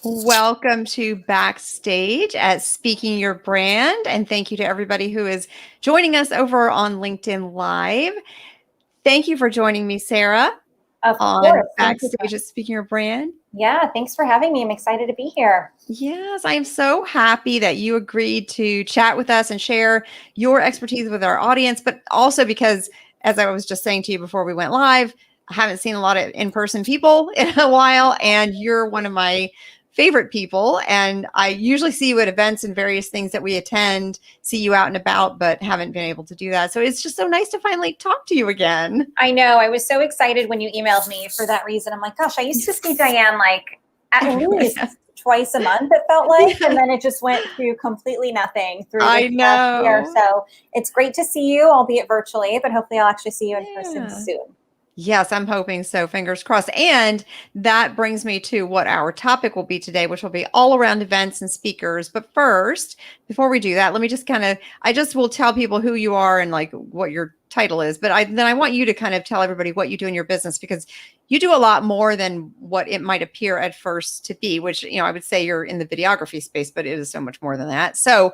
Welcome to Backstage at Speaking Your Brand. And thank you to everybody who is joining us over on LinkedIn Live. Thank you for joining me, Sarah, Of on course. Backstage at Speaking Your Brand. Yeah, thanks for having me. I'm excited to be here. Yes, I am so happy that you agreed to chat with us and share your expertise with our audience, but also because, as I was just saying to you before we went live, I haven't seen a lot of in-person people in a while, and you're one of my favorite people. And I usually see you at events and various things that we attend, see you out and about, but haven't been able to do that. So it's just so nice to finally talk to you again. I know. I was so excited when you emailed me for that reason. I'm like, gosh, I used to see Diane like at least twice a month, it felt like. And then it just went to completely nothing through this past year. So it's great to see you, albeit virtually, but hopefully I'll actually see you in person soon. Yes, I'm hoping so. Fingers crossed. And that brings me to what our topic will be today, which will be all around events and speakers. But first, before we do that, let me just I just will tell people who you are and like what your title is. But then I want you to kind of tell everybody what you do in your business, because you do a lot more than what it might appear at first to be, which, I would say you're in the videography space, but it is so much more than that. So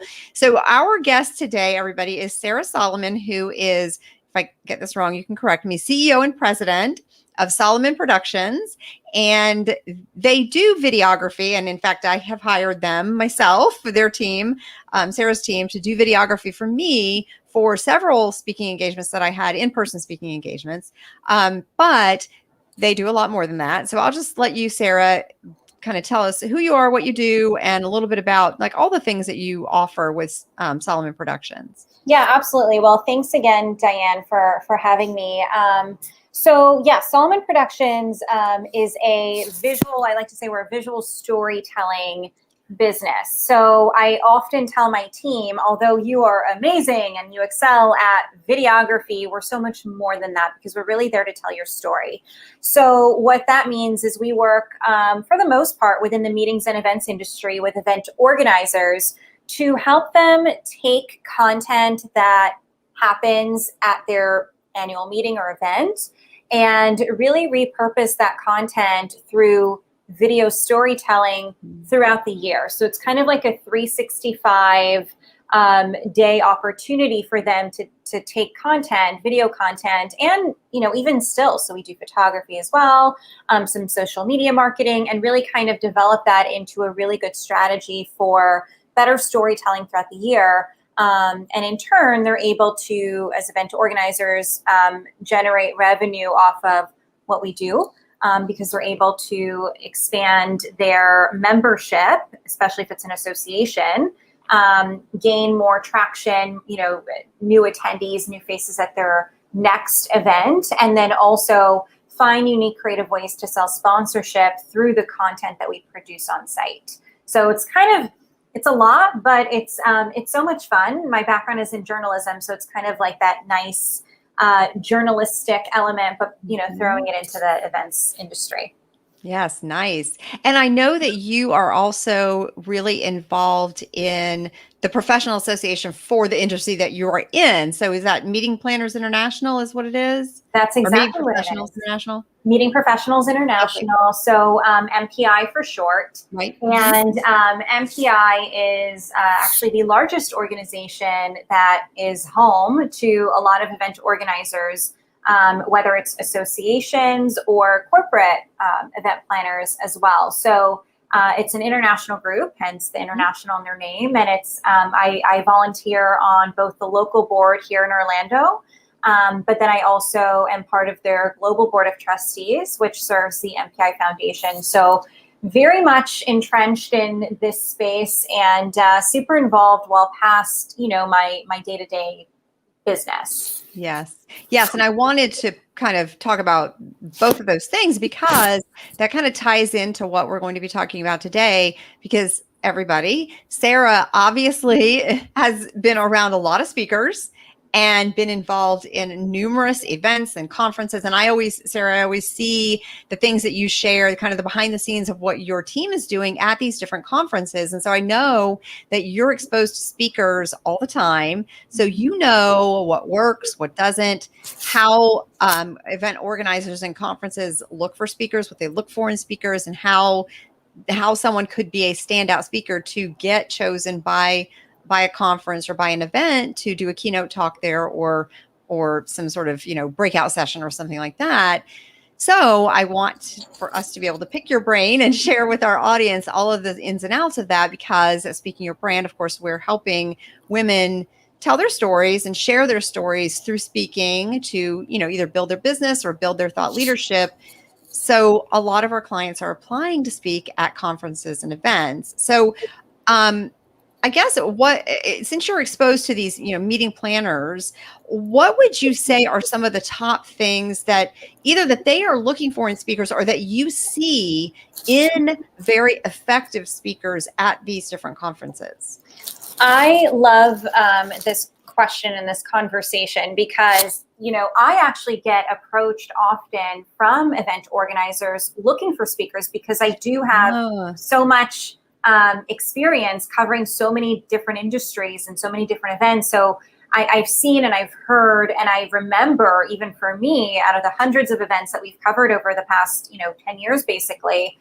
our guest today, everybody, is Sarah Soliman, who is, if I get this wrong, you can correct me, CEO and president of Soliman Productions. And they do videography. And in fact, I have hired them myself, for their team, Sarah's team, to do videography for me for several speaking engagements that I had, in-person speaking engagements. But they do a lot more than that. So I'll just let you, Sarah, kind of tell us who you are, what you do, and a little bit about like all the things that you offer with Soliman Productions. Yeah, absolutely. Well, thanks again, Diane, for having me. So yeah, Soliman Productions is a visual, I like to say we're a visual storytelling business. So I often tell my team, although you are amazing and you excel at videography, we're so much more than that, because we're really there to tell your story. So what that means is we work for the most part within the meetings and events industry with event organizers to help them take content that happens at their annual meeting or event and really repurpose that content through video storytelling throughout the year. So it's kind of like a 365 day opportunity for them to take content, video content, and even still. So we do photography as well, some social media marketing, and really kind of develop that into a really good strategy for better storytelling throughout the year. And in turn, they're able to, as event organizers, generate revenue off of what we do, because we're able to expand their membership, especially if it's an association, gain more traction, new attendees, new faces at their next event, and then also find unique creative ways to sell sponsorship through the content that we produce on site. So it's a lot, but it's so much fun. My background is in journalism, so it's kind of like that nice journalistic element, but throwing it into the events industry. Yes, nice. And I know that you are also really involved in the professional association for the industry that you are in. So is that Meeting Planners International is what it is? That's exactly what it is. Meeting Professionals International? Meeting Professionals International, okay. So MPI for short. Right. And MPI is actually the largest organization that is home to a lot of event organizers, whether it's associations or corporate event planners as well. So it's an international group, hence the international in their name. And it's I volunteer on both the local board here in Orlando, but then I also am part of their global board of trustees, which serves the MPI Foundation. So very much entrenched in this space and super involved well past, my day-to-day business. Yes. And I wanted to kind of talk about both of those things because that kind of ties into what we're going to be talking about today, because everybody, Sarah obviously has been around a lot of speakers and been involved in numerous events and conferences. And Sarah, I always see the things that you share, kind of the behind the scenes of what your team is doing at these different conferences. And so I know that you're exposed to speakers all the time. So you know what works, what doesn't, how event organizers and conferences look for speakers, what they look for in speakers, and how how someone could be a standout speaker to get chosen by a conference or by an event to do a keynote talk there, or some sort of, breakout session or something like that. So I want for us to be able to pick your brain and share with our audience all of the ins and outs of that, because speaking your brand, of course, we're helping women tell their stories and share their stories through speaking to, either build their business or build their thought leadership. So a lot of our clients are applying to speak at conferences and events. So I guess since you're exposed to these, meeting planners, what would you say are some of the top things that either that they are looking for in speakers, or that you see in very effective speakers at these different conferences? I love this question and this conversation because, I actually get approached often from event organizers looking for speakers, because I do have so much experience covering so many different industries and so many different events. So I've seen and I've heard, and I remember, even for me, out of the hundreds of events that we've covered over the past, 10 years, basically,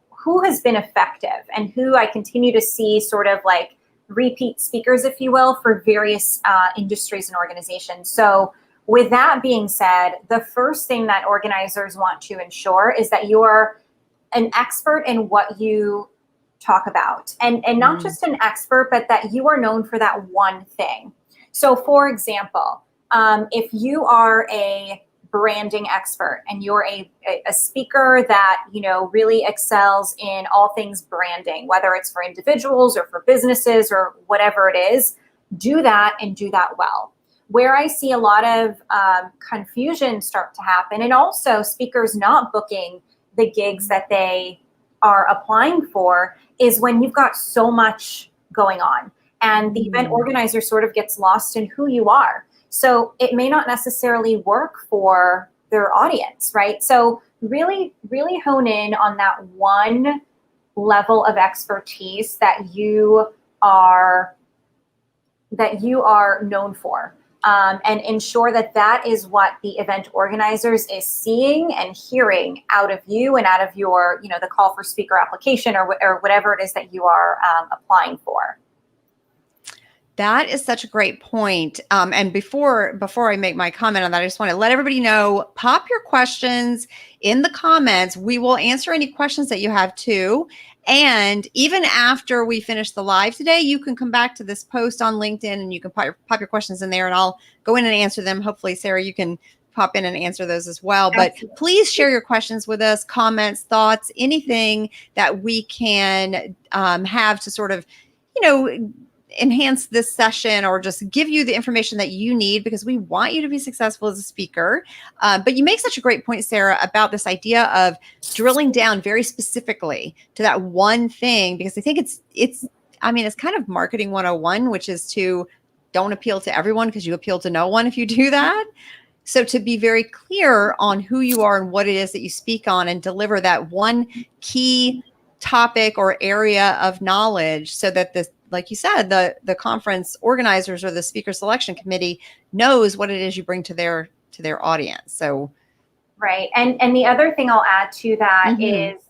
who has been effective and who I continue to see sort of like repeat speakers, if you will, for various industries and organizations. So with that being said, the first thing that organizers want to ensure is that you're an expert in what you talk about, and not just an expert, but that you are known for that one thing. So for example, if you are a branding expert and you're a speaker that, really excels in all things branding, whether it's for individuals or for businesses or whatever it is, do that and do that well. Where I see a lot of confusion start to happen, and also speakers not booking the gigs that they are applying for, is when you've got so much going on and the event organizer sort of gets lost in who you are. So it may not necessarily work for their audience, right? So really, really hone in on that one level of expertise that you are known for. And ensure that that is what the event organizers is seeing and hearing out of you and out of your, the call for speaker application or whatever it is that you are applying for. That is such a great point. And before I make my comment on that, I just want to let everybody know, pop your questions in the comments. We will answer any questions that you have too. And even after we finish the live today, you can come back to this post on LinkedIn and you can pop your questions in there, and I'll go in and answer them. Hopefully, Sarah, you can pop in and answer those as well. But please share your questions with us, comments, thoughts, anything that we can have to sort of, enhance this session or just give you the information that you need, because we want you to be successful as a speaker. But you make such a great point, Sarah, about this idea of drilling down very specifically to that one thing, because I think it's kind of marketing 101, which is to don't appeal to everyone because you appeal to no one if you do that. So to be very clear on who you are and what it is that you speak on, and deliver that one key topic or area of knowledge, so that this, like you said, the conference organizers or the speaker selection committee knows what it is you bring to their audience. So right. And the other thing I'll add to that is,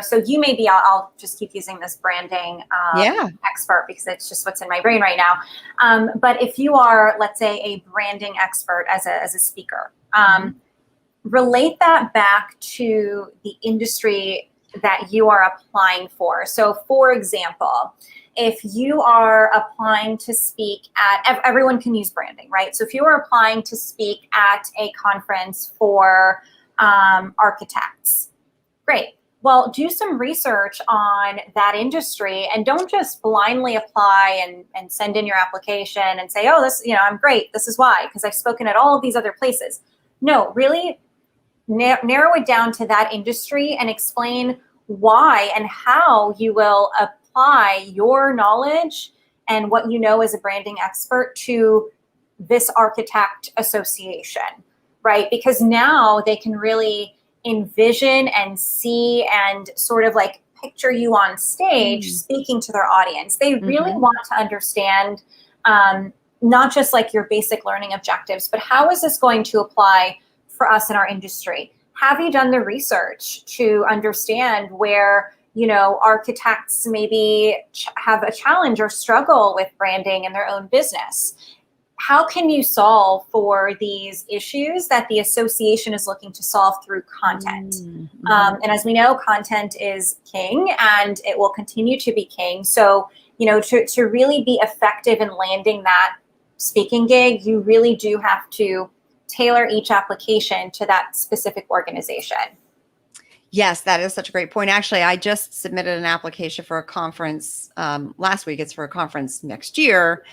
so you may be, I'll just keep using this branding expert because it's just what's in my brain right now. But if you are, let's say, a branding expert as a speaker, relate that back to the industry that you are applying for. So for example, if you are applying to speak at, everyone can use branding, right? So if you are applying to speak at a conference for architects, great. Well, do some research on that industry and don't just blindly apply and send in your application and say, oh, this, I'm great. This is why, because I've spoken at all of these other places. No, really narrow it down to that industry and explain why and how you will apply your knowledge and what you know as a branding expert to this architect association, right? Because now they can really envision and see and sort of like picture you on stage speaking to their audience. They really want to understand not just like your basic learning objectives, but how is this going to apply for us in our industry? have you done the research to understand where, you know, architects maybe have a challenge or struggle with branding in their own business? How can you solve for these issues that the association is looking to solve through content? And as we know, content is king, and it will continue to be king. So, you know, to really be effective in landing that speaking gig, you really do have to tailor each application to that specific organization. Yes, that is such a great point. Actually, I just submitted an application for a conference last week. It's for a conference next year.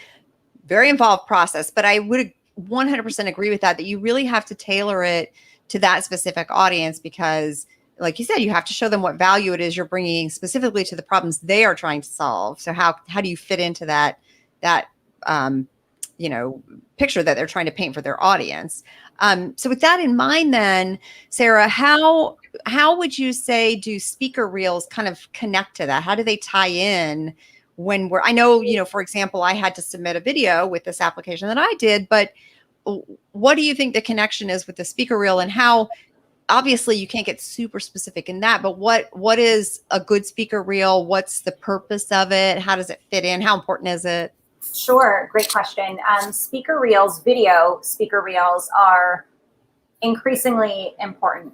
Very involved process, but I would 100% agree with that you really have to tailor it to that specific audience, because like you said, you have to show them what value it is you're bringing specifically to the problems they are trying to solve. So how do you fit into that you know, picture that they're trying to paint for their audience? So with that in mind, then, Sarah, how would you say do speaker reels kind of connect to that? How do they tie in when I know, you know, for example, I had to submit a video with this application that I did, but what do you think the connection is with the speaker reel, and how, obviously you can't get super specific in that, but what is a good speaker reel? What's the purpose of it? How does it fit in? How important is it? Sure, great question. Speaker reels, video speaker reels are increasingly important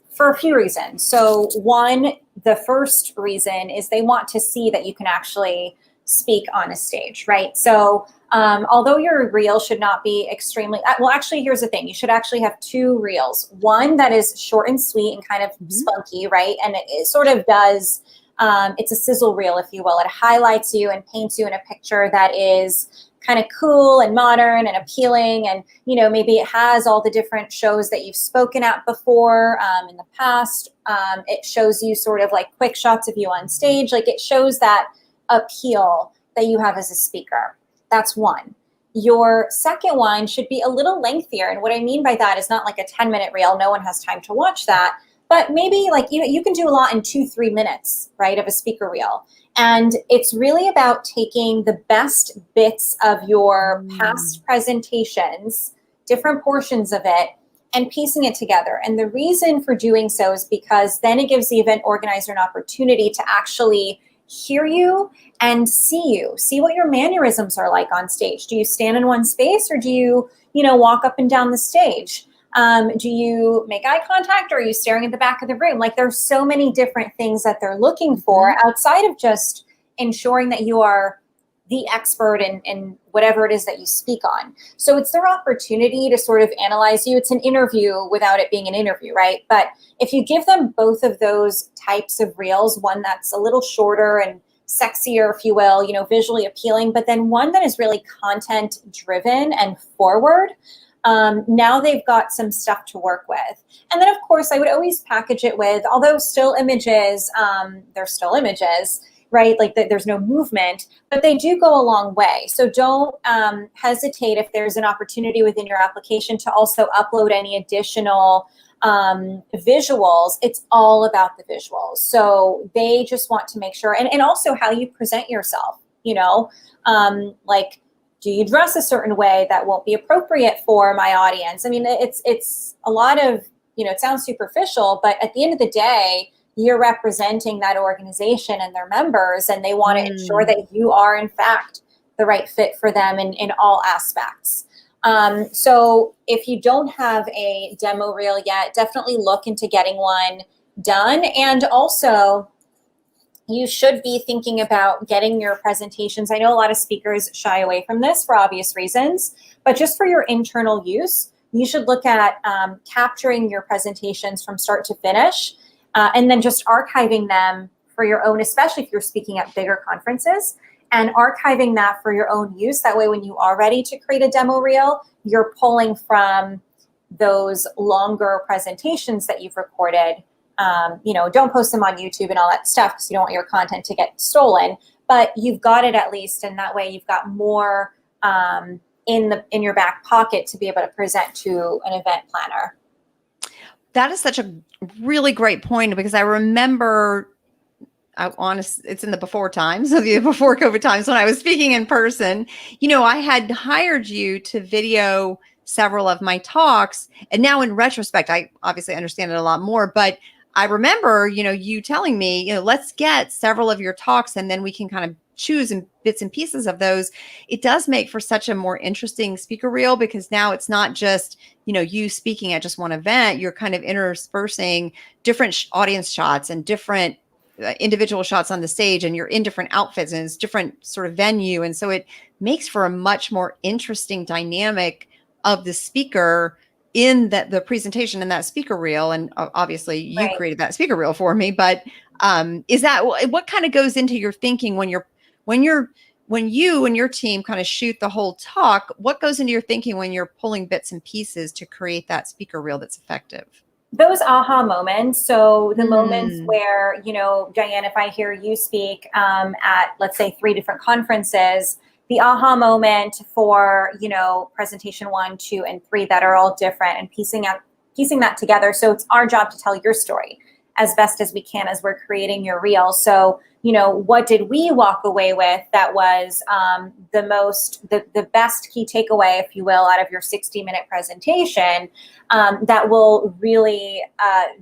for a few reasons. So one, the first reason is they want to see that you can actually speak on a stage, right? So although your reel should not be extremely, well, actually, here's the thing. You should actually have two reels. One that is short and sweet and kind of spunky, right? And it sort of does, it's a sizzle reel, if you will. It highlights you and paints you in a picture that is kind of cool and modern and appealing. And, you know, maybe it has all the different shows that you've spoken at before in the past. It shows you sort of like quick shots of you on stage. Like, it shows that appeal that you have as a speaker. That's one. Your second one should be a little lengthier. And what I mean by that is not like a 10-minute reel. No one has time to watch that. But maybe like, you know, you can do a lot in 2-3 minutes, right, of a speaker reel. And it's really about taking the best bits of your past presentations, different portions of it, and piecing it together. And the reason for doing so is because then it gives the event organizer an opportunity to actually hear you and see what your mannerisms are like on stage. Do you stand in one space, or do you, you know, walk up and down the stage? Do you make eye contact, or are you staring at the back of the room? Like, there's so many different things that they're looking for outside of just ensuring that you are the expert in whatever it is that you speak on. So it's their opportunity to sort of analyze you. It's an interview without it being an interview, right? But if you give them both of those types of reels, one that's a little shorter and sexier, if you will, you know, visually appealing, but then one that is really content driven and forward, now they've got some stuff to work with. And then, of course, I would always package it with, although still images, they're still images, right? Like, there's no movement, but they do go a long way. So don't hesitate if there's an opportunity within your application to also upload any additional visuals. It's all about the visuals. So they just want to make sure, and also how you present yourself, you know, like, do you dress a certain way that won't be appropriate for my audience? I mean, it's a lot of, you know, it sounds superficial, but at the end of the day, you're representing that organization and their members, and they want to ensure that you are, in fact, the right fit for them in all aspects. So if you don't have a demo reel yet, definitely look into getting one done. And also, you should be thinking about getting your presentations. I know a lot of speakers shy away from this for obvious reasons, but just for your internal use, you should look at capturing your presentations from start to finish, and then just archiving them for your own, especially if you're speaking at bigger conferences, and archiving that for your own use. That way, when you are ready to create a demo reel, you're pulling from those longer presentations that you've recorded. You know, don't post them on YouTube and all that stuff, because you don't want your content to get stolen, but you've got it at least. And that way you've got more in your back pocket to be able to present to an event planner. That is such a really great point, because I remember, it's in the before times, so the before COVID times, when I was speaking in person, you know, I had hired you to video several of my talks. And now in retrospect, I obviously understand it a lot more, but I remember, you telling me, let's get several of your talks and then we can kind of choose in bits and pieces of those. It does make for such a more interesting speaker reel, because now it's not just, you speaking at just one event. You're kind of interspersing different audience shots and different individual shots on the stage, and you're in different outfits and it's different sort of venue. And so it makes for a much more interesting dynamic of the speaker in the presentation and that speaker reel. And obviously you created that speaker reel for me, but is that what kind of goes into your thinking when you and your team kind of shoot the whole talk? What goes into your thinking when you're pulling bits and pieces to create that speaker reel that's effective? Those aha moments. So the moments where, Diane, if I hear you speak at, let's say, 3 different conferences, the aha moment for, presentation 1, 2, and 3 that are all different, and piecing that together. So it's our job to tell your story as best as we can as we're creating your reel. So, what did we walk away with that was the best key takeaway, if you will, out of your 60-minute presentation that will really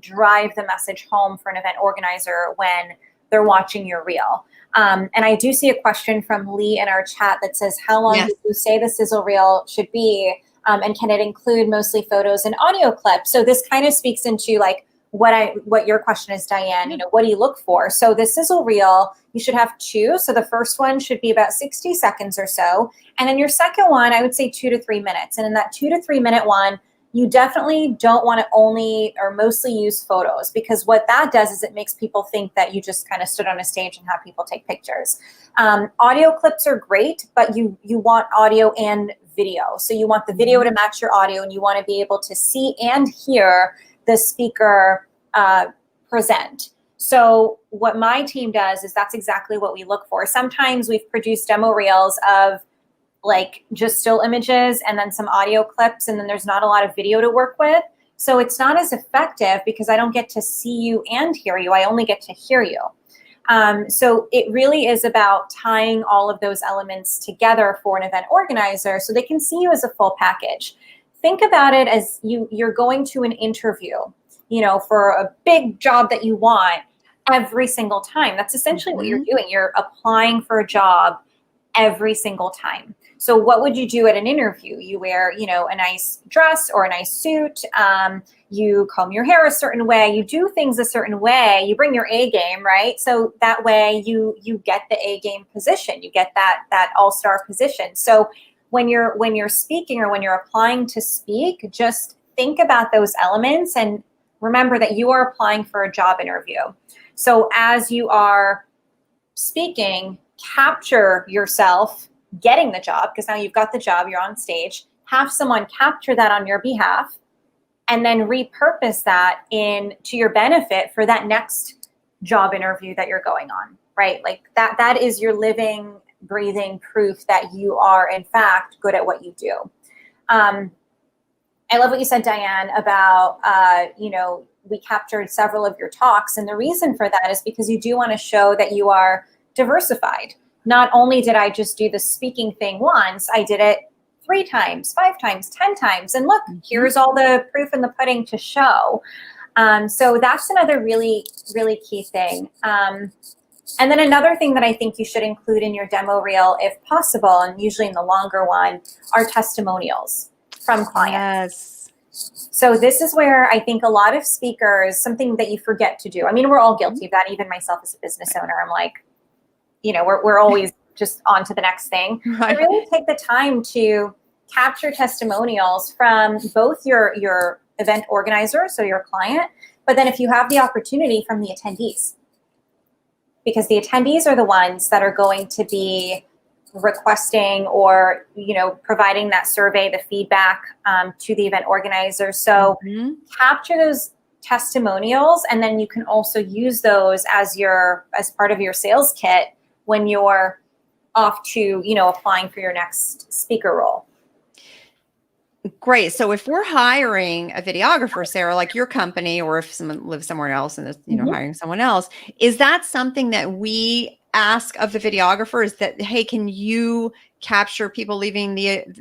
drive the message home for an event organizer when they're watching your reel. And I do see a question from Lee in our chat that says, how long did you say the sizzle reel should be? And can it include mostly photos and audio clips? So this kind of speaks into like what your question is, Diane. What do you look for? So the sizzle reel, you should have 2. So the first one should be about 60 seconds or so. And then your second one, I would say 2 to 3 minutes. And in that 2 to 3 minute one, you definitely don't want to only or mostly use photos, because what that does is it makes people think that you just kind of stood on a stage and have people take pictures. Audio clips are great, but you want audio and video. So you want the video to match your audio, and you want to be able to see and hear the speaker present. So what my team does is that's exactly what we look for. Sometimes we've produced demo reels of like just still images and then some audio clips, and then there's not a lot of video to work with. So it's not as effective because I don't get to see you and hear you. I only get to hear you. So it really is about tying all of those elements together for an event organizer so they can see you as a full package. Think about it as you're going to an interview, for a big job that you want every single time. That's essentially what you're doing. You're applying for a job every single time. So what would you do at an interview? You wear, a nice dress or a nice suit. You comb your hair a certain way. You do things a certain way. You bring your A game, right? So that way you get the A game position. You get that all-star position. So when you're speaking or when you're applying to speak, just think about those elements and remember that you are applying for a job interview. So as you are speaking, capture yourself getting the job, because now you've got the job, you're on stage. Have someone capture that on your behalf and then repurpose that to your benefit for that next job interview that you're going on, right? Like that is your living, breathing proof that you are in fact good at what you do. I love what you said, Diane, about, we captured several of your talks. And the reason for that is because you do want to show that you are diversified. Not only did I just do the speaking thing once, I did it 3 times, 5 times, 10 times. And look, here's all the proof in the pudding to show. So that's another really, really key thing. And then another thing that I think you should include in your demo reel, if possible, and usually in the longer one, are testimonials from clients. Yes. So this is where I think a lot of speakers, something that you forget to do. I mean, we're all guilty of that. Even myself as a business owner, I'm like, we're always just on to the next thing. Right. But really take the time to capture testimonials from both your event organizer, so your client, but then if you have the opportunity, from the attendees. Because the attendees are the ones that are going to be requesting or, providing that survey, the feedback to the event organizer. So capture those testimonials, and then you can also use those as part of your sales kit when you're off to, applying for your next speaker role. Great. So if we're hiring a videographer, Sarah, like your company, or if someone lives somewhere else and is, hiring someone else, is that something that we ask of the videographer is that, hey, can you capture people leaving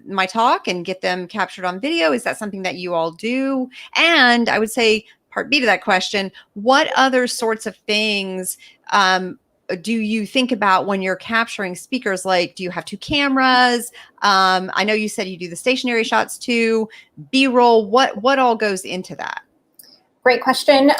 my talk and get them captured on video? Is that something that you all do? And I would say part B to that question, what other sorts of things do you think about when you're capturing speakers? Like, do you have 2 cameras? I know you said you do the stationary shots too, B-roll. What all goes into that? Great question.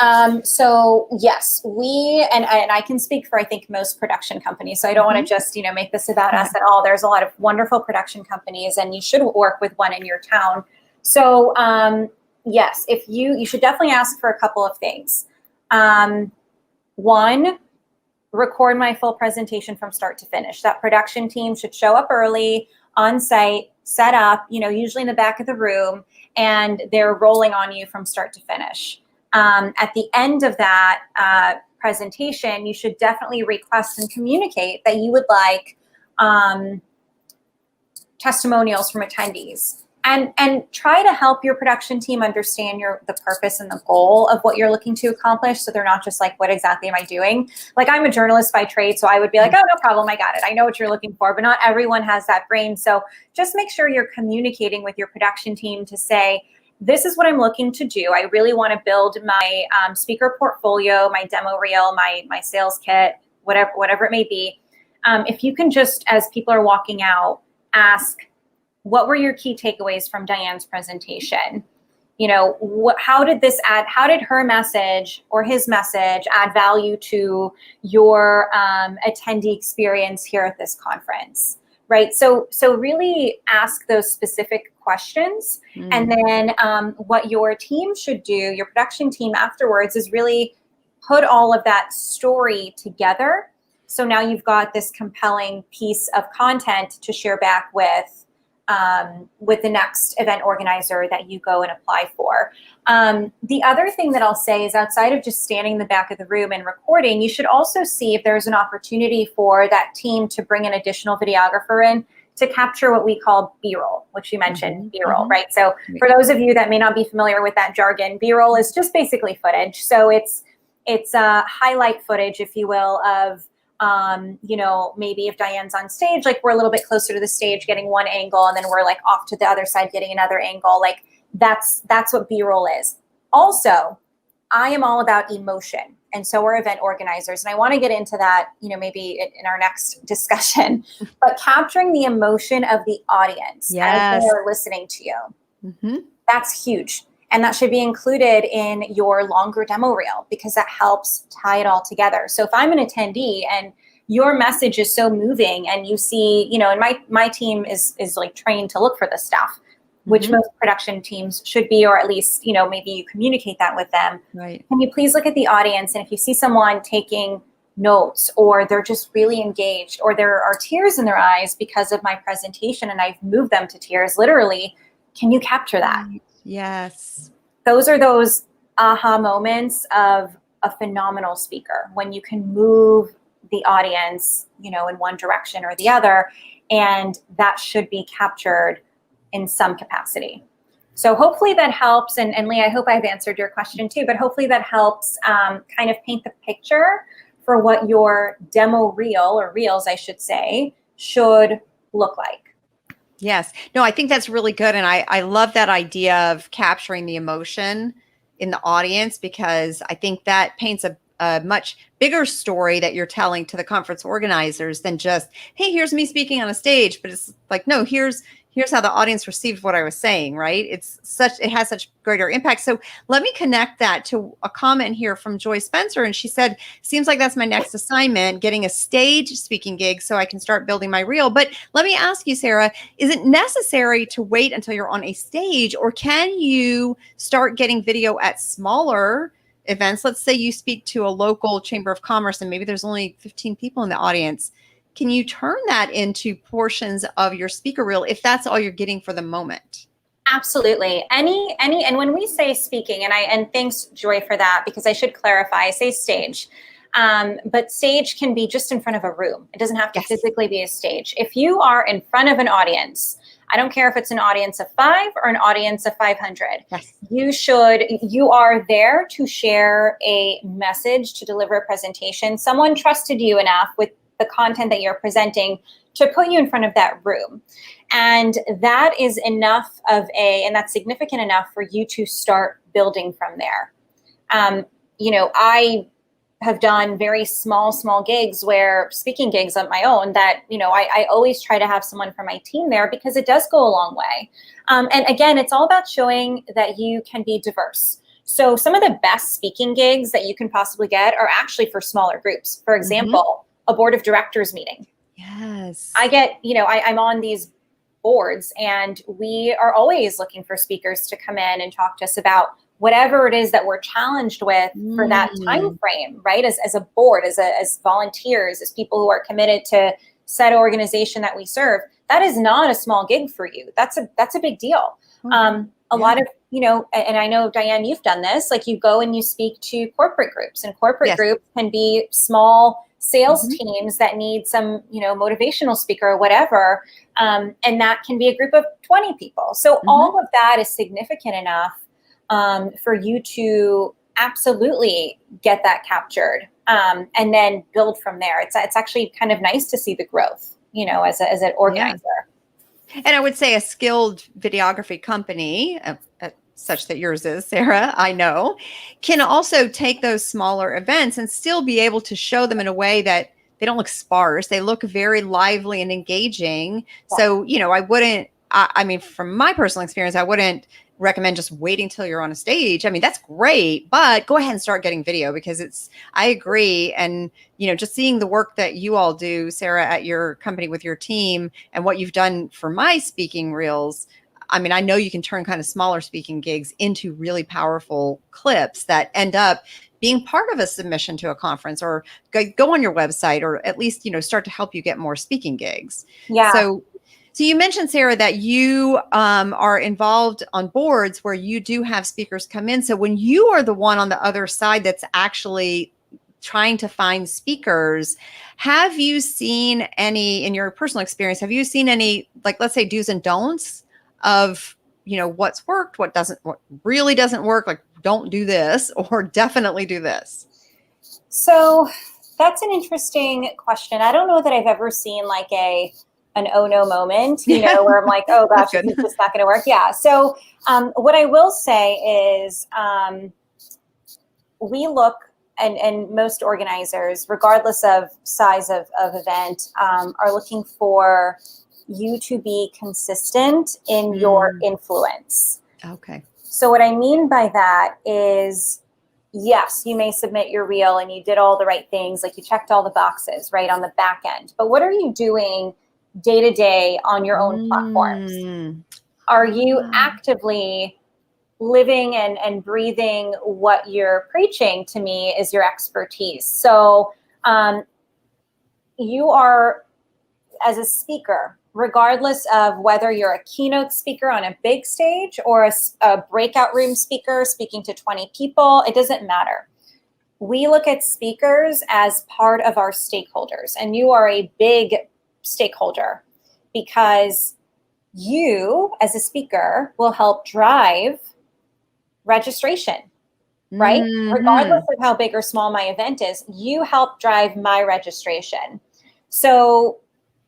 So yes, and I can speak for, I think, most production companies. So I don't want to just, make this about us at all. There's a lot of wonderful production companies, and you should work with one in your town. So yes, you should definitely ask for a couple of things. One, record my full presentation from start to finish. That production team should show up early, on site, set up, usually in the back of the room, and they're rolling on you from start to finish. At the end of that presentation, you should definitely request and communicate that you would like testimonials from attendees, and try to help your production team understand the purpose and the goal of what you're looking to accomplish, so they're not just like, what exactly am I doing? Like, I'm a journalist by trade, so I would be like, oh, no problem, I got it. I know what you're looking for, but not everyone has that brain. So just make sure you're communicating with your production team to say, this is what I'm looking to do. I really want to build my speaker portfolio, my demo reel, my sales kit, whatever it may be. If you can just, as people are walking out, ask, what were your key takeaways from Diane's presentation? How did her message or his message add value to your attendee experience here at this conference? Right. So really ask those specific questions. And then what your team should do, your production team afterwards, is really put all of that story together. So now you've got this compelling piece of content to share back with the next event organizer that you go and apply for. The other thing that I'll say is, outside of just standing in the back of the room and recording, you should also see if there's an opportunity for that team to bring an additional videographer in to capture what we call B-roll, which you mentioned, B-roll, right? So for those of you that may not be familiar with that jargon, B-roll is just basically footage. So it's highlight footage, if you will, of maybe if Diane's on stage, like, we're a little bit closer to the stage getting one angle, and then we're like off to the other side getting another angle. Like, that's what B-roll is. Also, I am all about emotion, and so are event organizers. And I want to get into that, maybe in our next discussion, but capturing the emotion of the audience as they are listening to you. That's huge. And that should be included in your longer demo reel, because that helps tie it all together. So if I'm an attendee and your message is so moving, and you see, and my team is like trained to look for this stuff, which most production teams should be, or at least, maybe you communicate that with them. Right. Can you please look at the audience? And if you see someone taking notes, or they're just really engaged, or there are tears in their eyes because of my presentation and I've moved them to tears, literally, can you capture that? Yes. Those are those aha moments of a phenomenal speaker, when you can move the audience, in one direction or the other, and that should be captured in some capacity. So hopefully that helps. And Lee, I hope I've answered your question too, but hopefully that helps kind of paint the picture for what your demo reel, or reels, I should say, should look like. Yes. No, I think that's really good. And I love that idea of capturing the emotion in the audience, because I think that paints a much bigger story that you're telling to the conference organizers than just, hey, here's me speaking on a stage. But it's like, no, here's how the audience received what I was saying, right? It has such greater impact. So let me connect that to a comment here from Joy Spencer. And she said, seems like that's my next assignment, getting a stage speaking gig so I can start building my reel. But let me ask you, Sarah, is it necessary to wait until you're on a stage, or can you start getting video at smaller events? Let's say you speak to a local chamber of commerce and maybe there's only 15 people in the audience. Can you turn that into portions of your speaker reel if that's all you're getting for the moment? Absolutely. Any, and when we say speaking, and thanks, Joy, for that, because I should clarify, I say stage, but stage can be just in front of a room. It doesn't have to physically be a stage. If you are in front of an audience, I don't care if it's an audience of 5 or an audience of 500. Yes. You are there to share a message, to deliver a presentation. Someone trusted you enough with the content that you're presenting to put you in front of that room. And that is enough and that's significant enough for you to start building from there. I have done very small gigs speaking gigs on my own that, I always try to have someone from my team there because it does go a long way. And again, it's all about showing that you can be diverse. So some of the best speaking gigs that you can possibly get are actually for smaller groups. For example, a board of directors meeting. Yes. I get, I'm on these boards and we are always looking for speakers to come in and talk to us about whatever it is that we're challenged with for that time frame, right? As a board, as volunteers, as people who are committed to said organization that we serve, that is not a small gig for you. That's a big deal. A lot of, and I know, Diane, you've done this, like you go and you speak to corporate groups, and corporate groups can be small sales teams that need some, motivational speaker or whatever. And that can be a group of 20 people. So all of that is significant enough for you to absolutely get that captured and then build from there. It's actually kind of nice to see the growth, as an organizer. Yeah. And I would say a skilled videography company, such that yours is, Sarah, I know, can also take those smaller events and still be able to show them in a way that they don't look sparse. They look very lively and engaging. Yeah. So, I mean, from my personal experience, I wouldn't recommend just waiting till you're on a stage. I mean, that's great, but go ahead and start getting video because I agree. And, just seeing the work that you all do, Sarah, at your company with your team and what you've done for my speaking reels. I mean, I know you can turn kind of smaller speaking gigs into really powerful clips that end up being part of a submission to a conference or go on your website or at least, start to help you get more speaking gigs. Yeah. So you mentioned, Sarah, that you are involved on boards where you do have speakers come in. So when you are the one on the other side that's actually trying to find speakers, have you seen any, in your personal experience, have you seen any, like, let's say do's and don'ts of, what's worked, what really doesn't work, like don't do this or definitely do this? So that's an interesting question. I don't know that I've ever seen like an oh no moment, where I'm like, oh gosh, this is just not going to work. Yeah. So what I will say is we look, and most organizers, regardless of size of event, are looking for you to be consistent in your influence. Okay. So what I mean by that is, yes, you may submit your reel and you did all the right things, like you checked all the boxes, right, on the back end. But what are you doing day to day on your own platforms? Are you actively living and breathing what you're preaching? To me, is your expertise. So you are, as a speaker, regardless of whether you're a keynote speaker on a big stage or a breakout room speaker speaking to 20 people, it doesn't matter. We look at speakers as part of our stakeholders, and you are a big stakeholder because you, as a speaker, will help drive registration, right? Regardless of how big or small my event is, you help drive my registration. So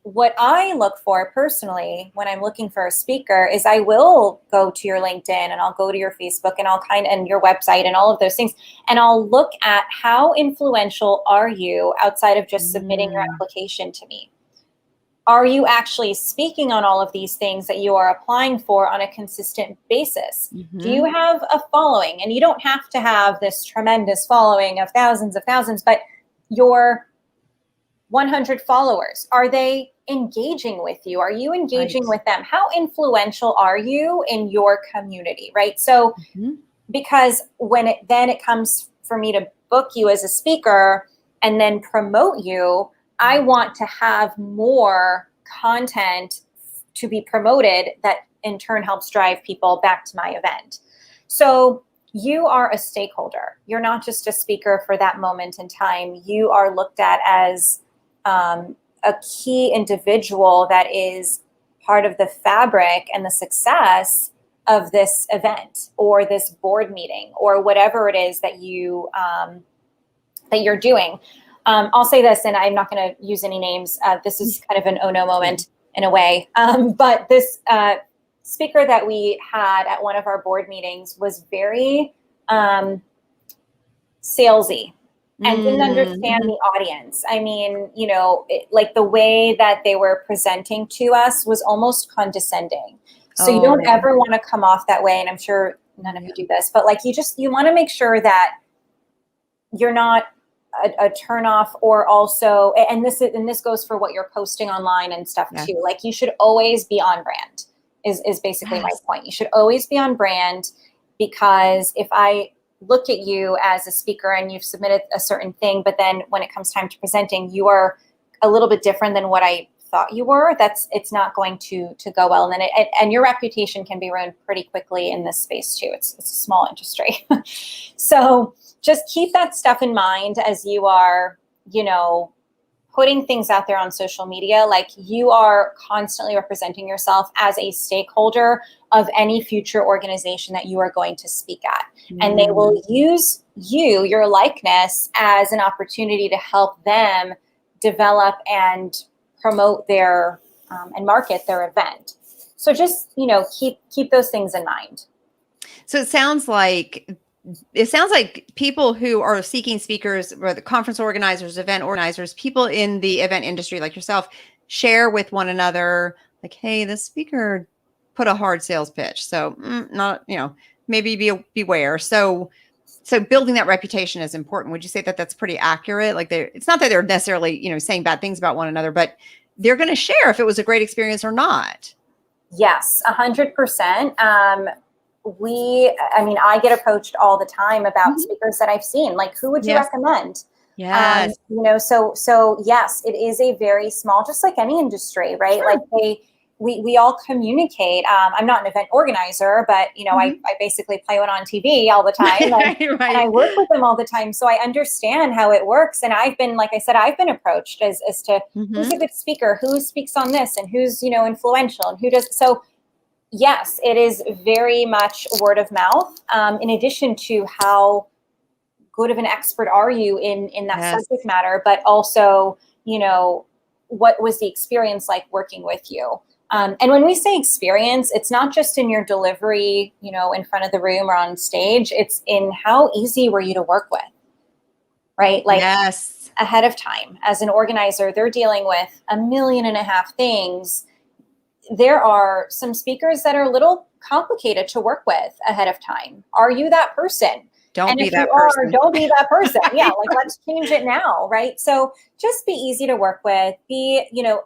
what I look for personally when I'm looking for a speaker is I will go to your LinkedIn and I'll go to your Facebook and and your website and all of those things. And I'll look at how influential are you outside of just submitting your application to me? Are you actually speaking on all of these things that you are applying for on a consistent basis? Do you have a following? And you don't have to have this tremendous following of thousands, but your 100 followers, are they engaging with you? Are you engaging with them? How influential are you in your community, right? So because when it comes for me to book you as a speaker and then promote you, I want to have more content to be promoted that in turn helps drive people back to my event. So you are a stakeholder. You're not just a speaker for that moment in time. You are looked at as a key individual that is part of the fabric and the success of this event or this board meeting or whatever it is that you're doing. I'll say this, and I'm not going to use any names. This is kind of an oh no moment in a way. But this speaker that we had at one of our board meetings was very salesy and didn't understand the audience. I mean, you know, like the way that they were presenting to us was almost condescending. So you don't ever want to come off that way. And I'm sure none of you do this, but like you want to make sure that you're not a turnoff, or also, and this goes for what you're posting online and stuff too. Like you should always be on brand is basically my point. You should always be on brand, because if I look at you as a speaker and you've submitted a certain thing, but then when it comes time to presenting, you are a little bit different than what I thought you were, it's not going to go well. And then and your reputation can be ruined pretty quickly in this space too. It's a small industry. So just keep that stuff in mind as you are, you know, putting things out there on social media. Like you are constantly representing yourself as a stakeholder of any future organization that you are going to speak at. And they will use your likeness as an opportunity to help them develop and promote their and market their event. So just, you know, keep those things in mind. So it sounds like people who are seeking speakers, or the conference organizers, event organizers, people in the event industry like yourself, share with one another, like, hey, this speaker put a hard sales pitch. So not, you know, maybe beware. So building that reputation is important. Would you say that that's pretty accurate? Like it's not that they're necessarily, you know, saying bad things about one another, but they're going to share if it was a great experience or not. Yes, 100%. I get approached all the time about speakers that I've seen. Like, who would you recommend? Yes. You know, so yes, it is a very small, just like any industry, right? Sure. Like we all communicate. I'm not an event organizer, but you know, I basically play one on TV all the time, and I work with them all the time. So I understand how it works. And I've been, like I said, I've been approached as to who's a good speaker, who speaks on this, and who's, you know, influential, and who does. So yes, it is very much word of mouth. In addition to how good of an expert are you in that subject matter, but also, you know, what was the experience like working with you? And when we say experience, it's not just in your delivery, you know, in front of the room or on stage. It's in how easy were you to work with, right? Like ahead of time, as an organizer, they're dealing with 1.5 million things. There are some speakers that are a little complicated to work with ahead of time. Are you that person? Don't be that person. Don't be that person. Yeah, like let's change it now, right? So just be easy to work with. Be, you know,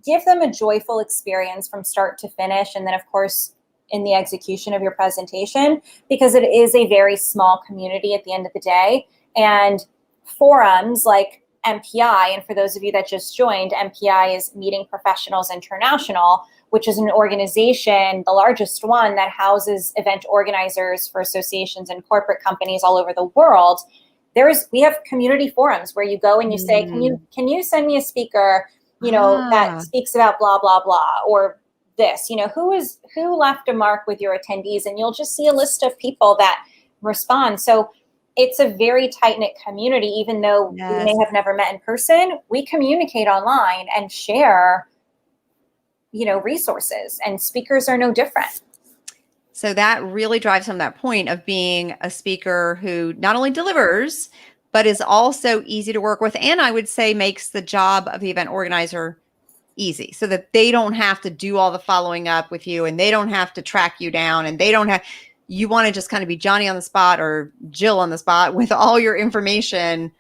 give them a joyful experience from start to finish. And then, of course, in the execution of your presentation, because it is a very small community at the end of the day. And forums like MPI, and for those of you that just joined, MPI is Meeting Professionals International, which is an organization, the largest one, that houses event organizers for associations and corporate companies all over the world. We have community forums where you go and you say, can you send me a speaker, you know, that speaks about blah, blah, blah, or this, you know, who left a mark with your attendees, and you'll just see a list of people that respond. So it's a very tight-knit community. Even though we may have never met in person, we communicate online and share, you know, resources, and speakers are no different. So that really drives home that point of being a speaker who not only delivers, but is also easy to work with. And I would say makes the job of the event organizer easy, so that they don't have to do all the following up with you, and they don't have to track you down, and you want to just kind of be Johnny on the spot or Jill on the spot with all your information,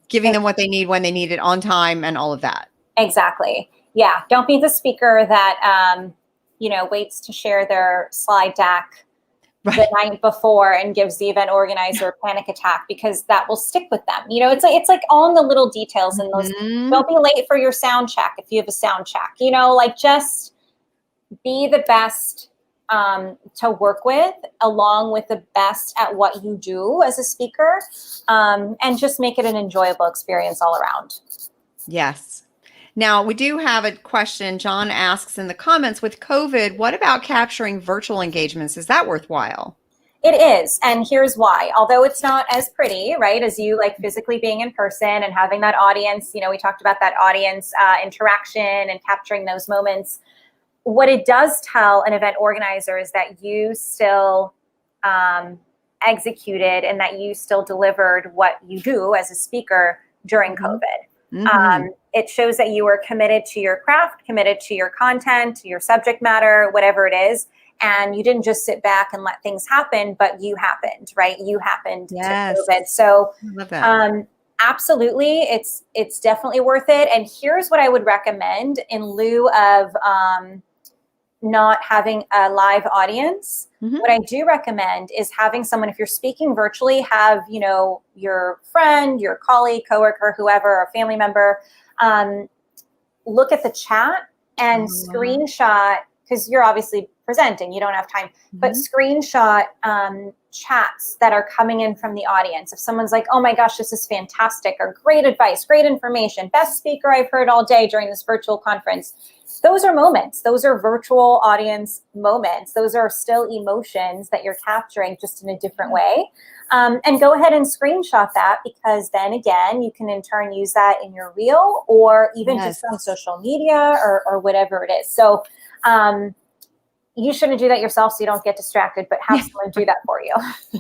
giving them what they need when they need it on time and all of that. Exactly. Yeah. Don't be the speaker that, you know, waits to share their slide deck the night before and gives the event organizer a panic attack, because that will stick with them. You know, it's like all the little details in those. Don't be late for your sound check if you have a sound check, you know, like just be the best to work with, along with the best at what you do as a speaker, and just make it an enjoyable experience all around. Yes. Now, we do have a question. John asks in the comments, with COVID, what about capturing virtual engagements? Is that worthwhile? It is. And here's why. Although it's not as pretty, right, as you like physically being in person and having that audience, we talked about that audience interaction and capturing those moments. What it does tell an event organizer is that you still executed and that you still delivered what you do as a speaker during COVID. It shows that you were committed to your craft, committed to your content, to your subject matter, whatever it is. And you didn't just sit back and let things happen, but you happened, right? You happened to COVID. So I love that. Absolutely, it's definitely worth it. And here's what I would recommend in lieu of not having a live audience. What I do recommend is having someone, if you're speaking virtually, have, your friend, your colleague, coworker, whoever, a family member, look at the chat and screenshot, because you're obviously presenting, you don't have time, but screenshot chats that are coming in from the audience. If someone's like, oh my gosh, this is fantastic, or great advice, great information, best speaker I've heard all day during this virtual conference. Those are moments. Those are virtual audience moments. Those are still emotions that you're capturing just in a different way. And go ahead and screenshot that, because then again, you can in turn use that in your reel or even just on social media or whatever it is. So you shouldn't do that yourself so you don't get distracted, but have someone do that for you.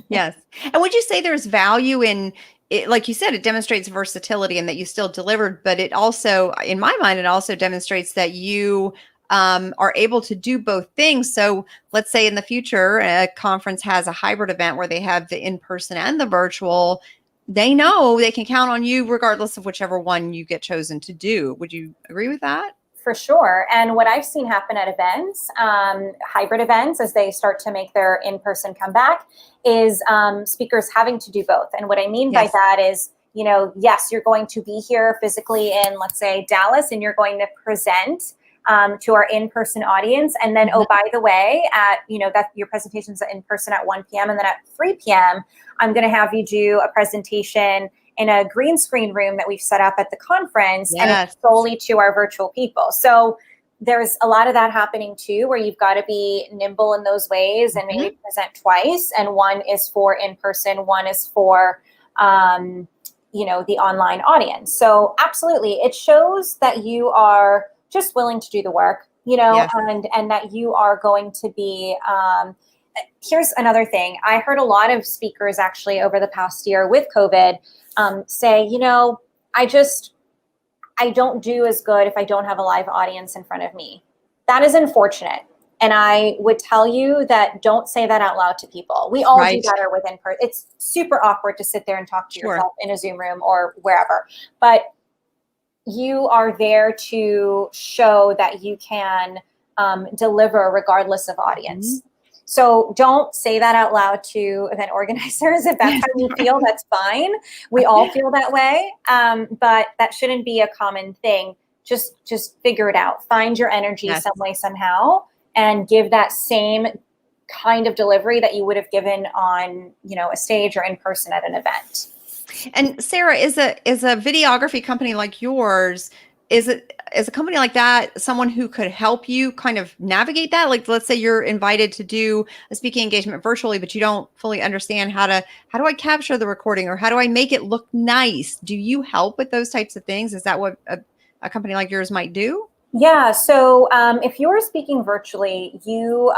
Yes. And would you say there's value in it? Like you said, it demonstrates versatility and that you still delivered, but it also, in my mind, it also demonstrates that you are able to do both things. So let's say in the future, a conference has a hybrid event where they have the in-person and the virtual. They know they can count on you regardless of whichever one you get chosen to do. Would you agree with that? For sure. And what I've seen happen at events, hybrid events, as they start to make their in-person comeback, is speakers having to do both. And what I mean by that is, yes, you're going to be here physically in, let's say, Dallas, and you're going to present to our in-person audience. And then, oh, by the way, that your presentation's in person at 1 p.m. and then at 3 p.m., I'm going to have you do a presentation in a green screen room that we've set up at the conference, and it's solely to our virtual people. So there's a lot of that happening too, where you've got to be nimble in those ways and maybe present twice. And one is for in-person, one is for, the online audience. So absolutely, it shows that you are just willing to do the work, and that you are going to be, here's another thing. I heard a lot of speakers actually over the past year with COVID say, I don't do as good if I don't have a live audience in front of me. That is unfortunate. And I would tell you that don't say that out loud to people. We all do better with in-person. It's super awkward to sit there and talk to yourself in a Zoom room or wherever. But you are there to show that you can deliver regardless of audience. So don't say that out loud to event organizers. If that's how you feel, that's fine. We all feel that way, but that shouldn't be a common thing. Just figure it out. Find your energy some way, somehow, and give that same kind of delivery that you would have given on, a stage or in person at an event. And Sarah, is a videography company like yours, is a company like that someone who could help you kind of navigate that? Like, let's say you're invited to do a speaking engagement virtually, but you don't fully understand how do I capture the recording, or how do I make it look nice? Do you help with those types of things? Is that what a company like yours might do? Yeah. So if you're speaking virtually, you,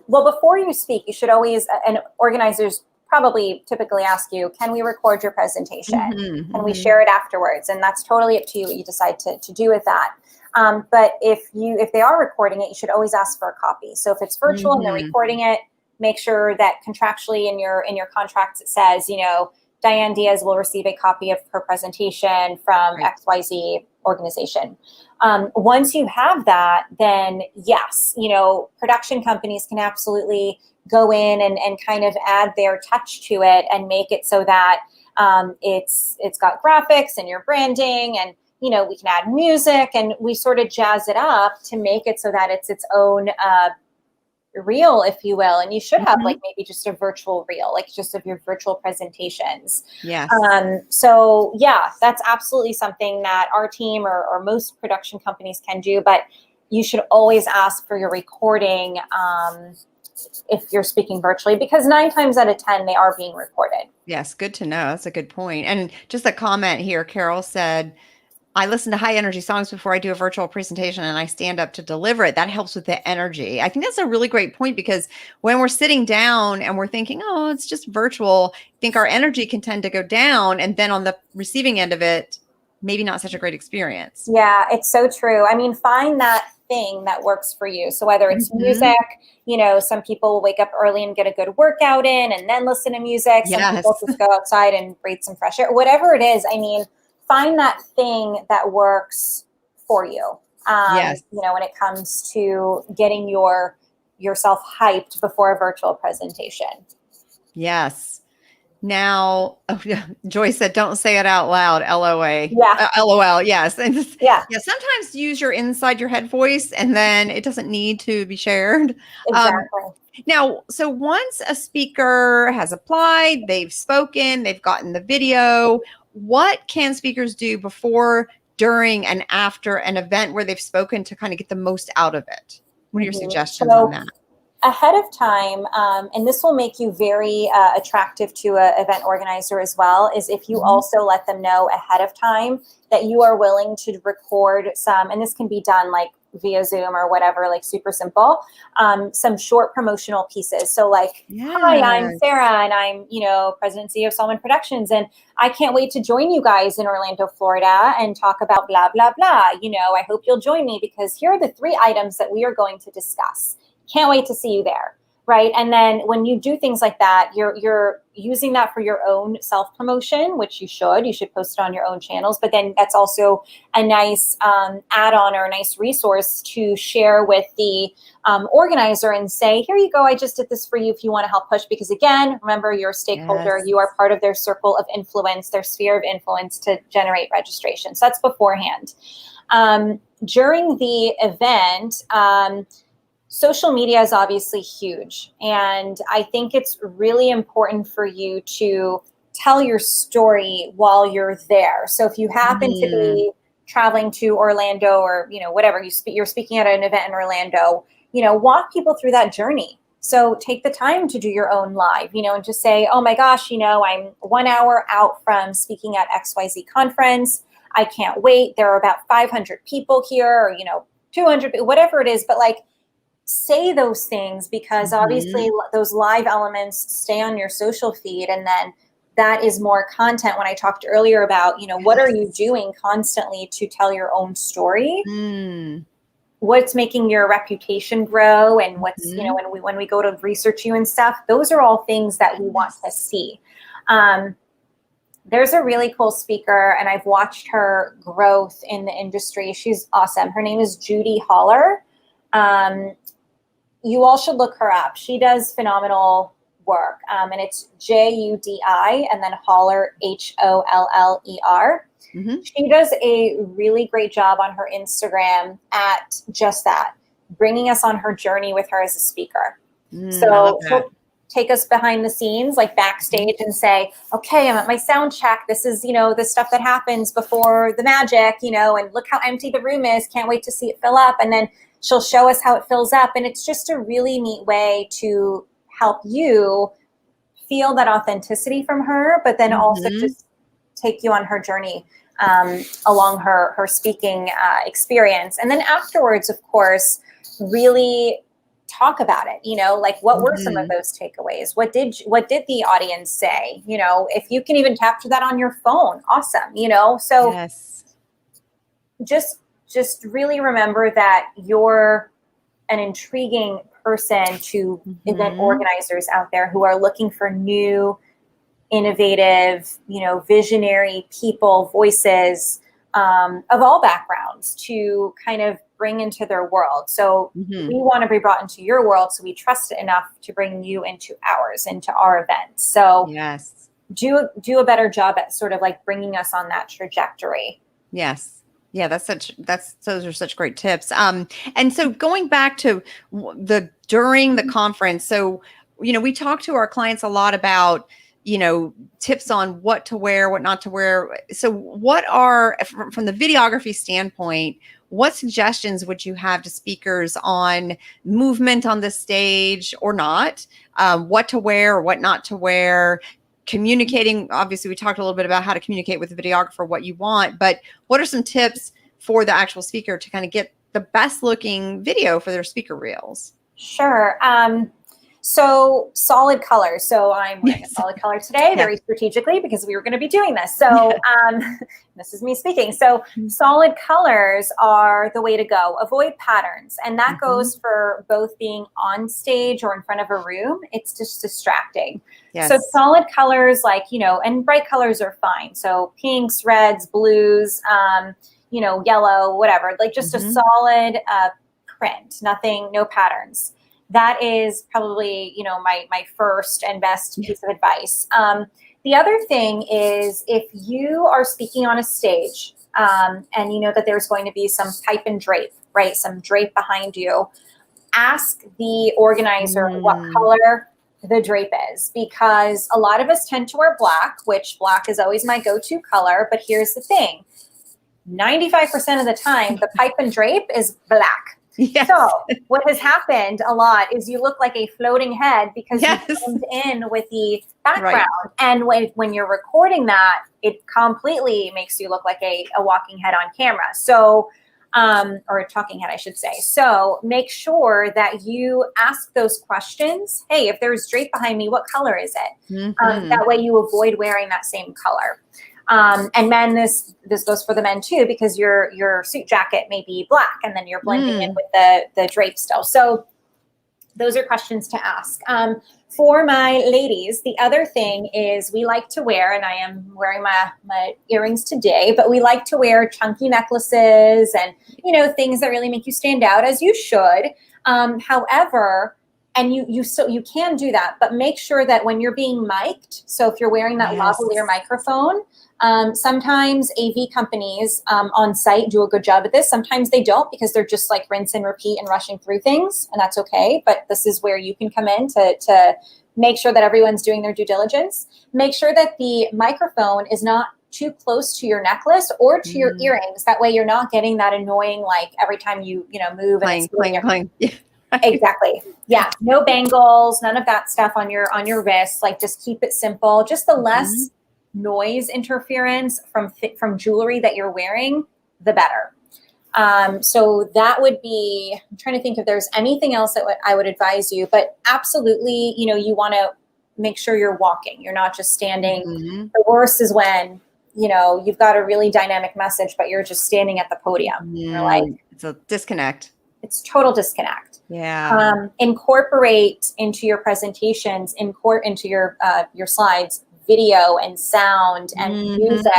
before you speak, you should always, and organizers probably typically ask you, can we record your presentation? And we share it afterwards? And that's totally up to you what you decide to do with that. But if they are recording it, you should always ask for a copy. So if it's virtual and they're recording it, make sure that contractually in your contracts it says, Diane Diaz will receive a copy of her presentation from XYZ organization. Once you have that, then yes, production companies can absolutely go in and kind of add their touch to it and make it so that it's got graphics and your branding, and we can add music, and we sort of jazz it up to make it so that it's its own reel, if you will. And you should have like maybe just a virtual reel, like just of your virtual presentations. So yeah, that's absolutely something that our team or most production companies can do, but you should always ask for your recording if you're speaking virtually, because 9 times out of 10, they are being recorded. Yes, good to know. That's a good point. And just a comment here, Carol said, I listen to high energy songs before I do a virtual presentation and I stand up to deliver it. That helps with the energy. I think that's a really great point because when we're sitting down and we're thinking, oh, it's just virtual, I think our energy can tend to go down. And then on the receiving end of it, maybe not such a great experience. Yeah, it's so true. I mean, find that thing that works for you. So whether it's music, some people will wake up early and get a good workout in and then listen to music. Some people just go outside and breathe some fresh air. Whatever it is, I mean, find that thing that works for you. When it comes to getting yourself hyped before a virtual presentation. Yes. Now, Joy said, don't say it out loud. LOA. Yeah. LOL. Yes. Yeah. Sometimes use your inside your head voice and then it doesn't need to be shared. Exactly. Now, so once a speaker has applied, they've spoken, they've gotten the video, what can speakers do before, during, and after an event where they've spoken to kind of get the most out of it? What are your suggestions on that? Ahead of time, and this will make you very attractive to an event organizer as well, is if you also let them know ahead of time that you are willing to record some, and this can be done like via Zoom or whatever, like super simple, some short promotional pieces. So like, hi, I'm Sarah and I'm, president and CEO of Soliman Productions. And I can't wait to join you guys in Orlando, Florida and talk about blah, blah, blah. I hope you'll join me because here are the 3 items that we are going to discuss. Can't wait to see you there, right? And then when you do things like that, you're using that for your own self-promotion, which you should post it on your own channels, but then that's also a nice add-on or a nice resource to share with the organizer and say, here you go, I just did this for you if you want to help push, because again, remember, you're a stakeholder, you are part of their circle of influence, their sphere of influence to generate registration. So that's beforehand. During the event, social media is obviously huge. And I think it's really important for you to tell your story while you're there. So if you happen to be traveling to Orlando or, whatever, you're speaking at an event in Orlando, walk people through that journey. So take the time to do your own live, and just say, oh my gosh, I'm 1 hour out from speaking at XYZ conference. I can't wait. There are about 500 people here or, 200, whatever it is. But like, say those things because obviously those live elements stay on your social feed, and then that is more content. When I talked earlier about, what are you doing constantly to tell your own story? What's making your reputation grow, and what's, when we go to research you and stuff, those are all things that we want to see. There's a really cool speaker, and I've watched her growth in the industry. She's awesome. Her name is Judy Holler. You all should look her up. She does phenomenal work. And it's Judi and then Holler, Holler. She does a really great job on her Instagram at just that, bringing us on her journey with her as a speaker. So she'll take us behind the scenes, like backstage, and say, okay, I'm at my sound check. This is, the stuff that happens before the magic, and look how empty the room is. Can't wait to see it fill up. And then she'll show us how it fills up. And it's just a really neat way to help you feel that authenticity from her, but then also just take you on her journey along her speaking experience. And then afterwards, of course, really talk about it, like what were some of those takeaways? What did the audience say? If you can even capture that on your phone, awesome, so just really remember that you're an intriguing person to event organizers out there who are looking for new, innovative, visionary people, voices of all backgrounds to kind of bring into their world. So we want to be brought into your world, so we trust it enough to bring you into ours, into our events. So do a better job at sort of like bringing us on that trajectory. Yes. Yeah, those are such great tips. And so going back to during the conference, so, we talk to our clients a lot about tips on what to wear, what not to wear. So what are, from the videography standpoint, what suggestions would you have to speakers on movement on the stage or not, what to wear or what not to wear, communicating? Obviously, we talked a little bit about how to communicate with the videographer, what you want, but what are some tips for the actual speaker to kind of get the best looking video for their speaker reels? Sure. So solid colors. So I'm wearing a solid color today, very strategically, because we were going to be doing this. So this is me speaking. So solid colors are the way to go. Avoid patterns. And that goes for both being on stage or in front of a room. It's just distracting. So solid colors, like, and bright colors are fine. So pinks, reds, blues, yellow, whatever, like just a solid print, nothing, no patterns. That is probably, my first and best piece of advice. The other thing is, if you are speaking on a stage and you know that there's going to be some pipe and drape, right? Some drape behind you, ask the organizer what color the drape is, because a lot of us tend to wear black, which black is always my go-to color. But here's the thing. 95% of the time, the pipe and drape is black. Yes. So what has happened a lot is you look like a floating head because you zoomed in with the background. Right. And when you're recording that, it completely makes you look like a walking head on camera. So, or a talking head, I should say. So make sure that you ask those questions. Hey, if there's drape behind me, what color is it? That way you avoid wearing that same color. And men, this goes for the men too, because your suit jacket may be black and then you're blending in with the drape still. So those are questions to ask. For my ladies, the other thing is we like to wear, and I am wearing my earrings today, but we like to wear chunky necklaces and, things that really make you stand out, as you should. However, and you can do that, but make sure that when you're being mic'd, so if you're wearing that lavalier microphone, sometimes AV companies on site do a good job at this. Sometimes they don't, because they're just like rinse and repeat and rushing through things, and that's okay. But this is where you can come in to make sure that everyone's doing their due diligence. Make sure that the microphone is not too close to your necklace or to your earrings. That way you're not getting that annoying, like every time you move and clang. Exactly. Yeah. No bangles, none of that stuff on your wrist. Like, just keep it simple. Just the less noise interference from jewelry that you're wearing, the better. So that would be, I'm trying to think if there's anything else that I would advise you, but absolutely, you want to make sure you're walking. You're not just standing. The worst is when, you've got a really dynamic message, but you're just standing at the podium. You're like, it's a disconnect. It's total disconnect. Yeah. Incorporate into your presentations, into your slides, video and sound and music.